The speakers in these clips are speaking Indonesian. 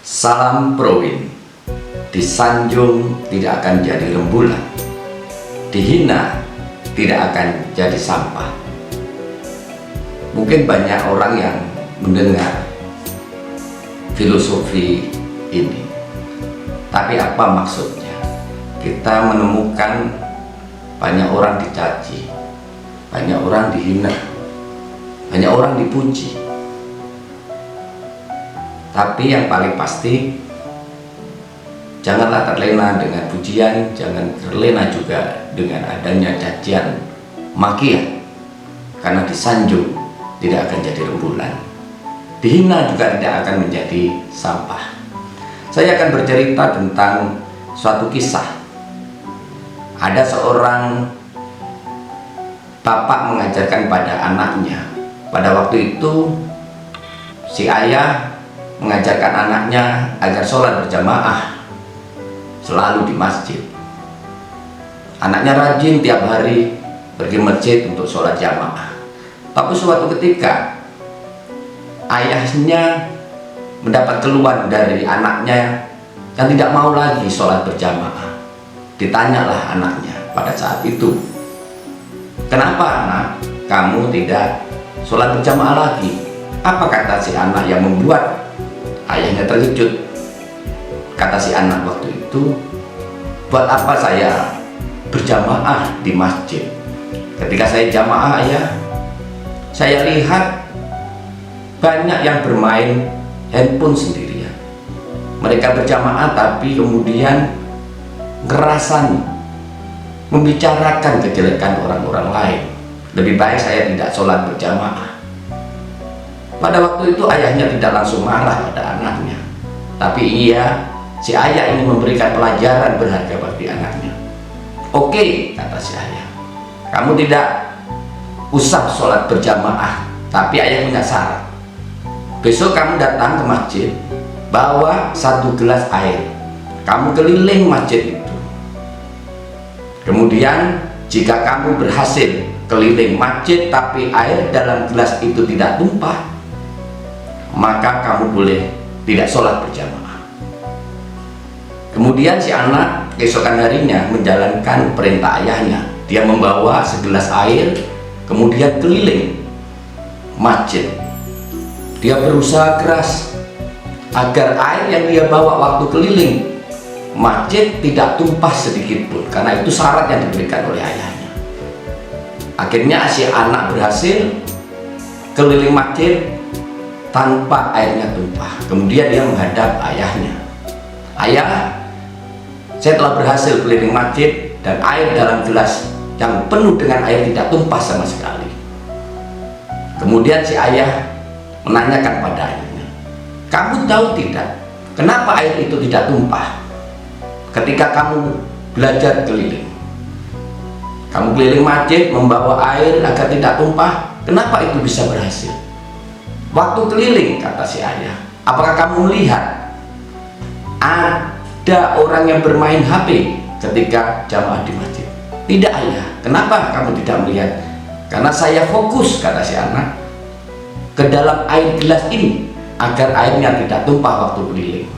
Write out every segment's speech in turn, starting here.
Salam Prowin. Disanjung tidak akan jadi rembulan, dihina tidak akan jadi sampah. Mungkin banyak orang yang mendengar filosofi ini, tapi apa maksudnya? Kita menemukan banyak orang dicaci, banyak orang dihina, banyak orang dipuji. Tapi yang paling pasti, janganlah terlena dengan pujian, jangan terlena juga dengan adanya cacian, makian. Karena disanjung tidak akan jadi rembulan, dihina juga tidak akan menjadi sampah. Saya akan bercerita tentang suatu kisah. Ada seorang bapak mengajarkan pada anaknya. Pada waktu itu si ayah mengajarkan anaknya agar sholat berjamaah selalu di masjid. Anaknya rajin tiap hari pergi masjid untuk sholat jamaah. Tapi suatu ketika ayahnya mendapat keluhan dari anaknya yang tidak mau lagi sholat berjamaah. Ditanyalah anaknya pada saat itu, "Kenapa anak, kamu tidak sholat berjamaah lagi?" Apa kata si anak yang membuat ayahnya terkejut? Kata si anak waktu itu, "Buat apa saya berjamaah di masjid? Ketika saya jamaah, ayah, saya lihat banyak yang bermain handphone sendirian. Mereka berjamaah tapi kemudian ngerasan, membicarakan kejelekan orang-orang lain. Lebih baik saya tidak sholat berjamaah." Pada waktu itu ayahnya tidak langsung marah pada anaknya, tapi si ayah ini memberikan pelajaran berharga bagi anaknya. "Oke," kata si ayah, "kamu tidak usah sholat berjamaah, tapi ayah punya syarat. Besok kamu datang ke masjid, bawa 1 gelas air, kamu keliling masjid itu. Kemudian jika kamu berhasil keliling masjid tapi air dalam gelas itu tidak tumpah, maka kamu boleh tidak sholat berjamaah." Kemudian si anak keesokan harinya menjalankan perintah ayahnya. Dia membawa segelas air, kemudian keliling masjid. Dia berusaha keras agar air yang dia bawa waktu keliling masjid tidak tumpah sedikit pun, karena itu syarat yang diberikan oleh ayahnya. Akhirnya si anak berhasil keliling masjid tanpa airnya tumpah. Kemudian dia menghadap ayahnya, "Ayah, saya telah berhasil keliling masjid dan air dalam gelas yang penuh dengan air tidak tumpah sama sekali." Kemudian si ayah menanyakan pada ayahnya, "Kamu tahu tidak kenapa air itu tidak tumpah ketika kamu belajar keliling? Kamu keliling masjid membawa air agar tidak tumpah, kenapa itu bisa berhasil? Waktu keliling," kata si ayah, "apakah kamu melihat ada orang yang bermain HP ketika jamaah di masjid?" "Tidak ayah." "Kenapa kamu tidak melihat?" "Karena saya fokus," kata si anak, "ke dalam air gelas ini agar airnya tidak tumpah waktu keliling."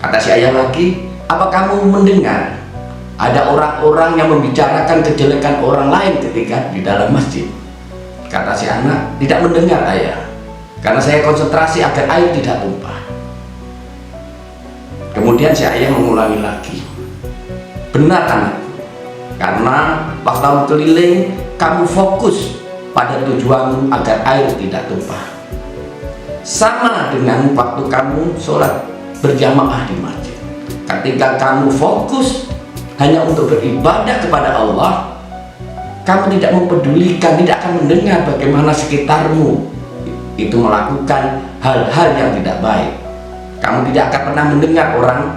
Kata si ayah lagi, "Apa kamu mendengar ada orang-orang yang membicarakan kejelekan orang lain ketika di dalam masjid?" Kata si anak, "Tidak mendengar ayah, karena saya konsentrasi agar air tidak tumpah." Kemudian si ayah mengulangi lagi, "Benar anakku, karena waktu kamu keliling kamu fokus pada tujuanmu agar air tidak tumpah. Sama dengan waktu kamu sholat berjamaah di masjid. Ketika kamu fokus hanya untuk beribadah kepada Allah, kamu tidak mempedulikan, tidak akan mendengar bagaimana sekitarmu itu melakukan hal-hal yang tidak baik. Kamu tidak akan pernah mendengar orang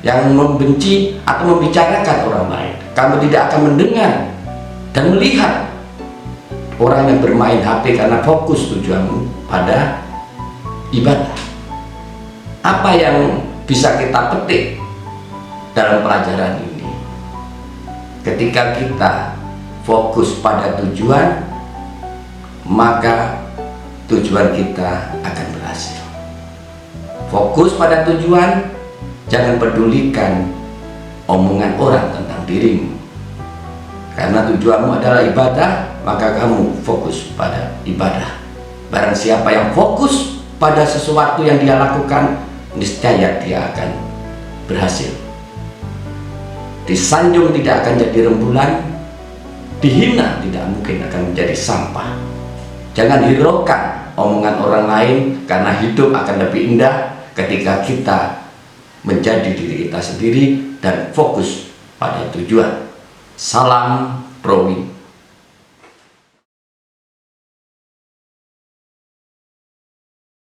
yang membenci atau membicarakan orang lain. Kamu tidak akan mendengar dan melihat orang yang bermain HP karena fokus tujuanmu pada ibadah." Apa yang bisa kita petik dalam pelajaran ini? Ketika kita fokus pada tujuan, maka tujuan kita akan berhasil. Fokus pada tujuan, jangan pedulikan omongan orang tentang dirimu. Karena tujuanmu adalah ibadah, maka kamu fokus pada ibadah. Barang siapa yang fokus pada sesuatu yang dia lakukan, niscaya dia akan berhasil. Disanjung tidak akan jadi rembulan, dihina tidak mungkin akan menjadi sampah. Jangan hiraukan omongan orang lain, karena hidup akan lebih indah ketika kita menjadi diri kita sendiri dan fokus pada tujuan. Salam Pro Win.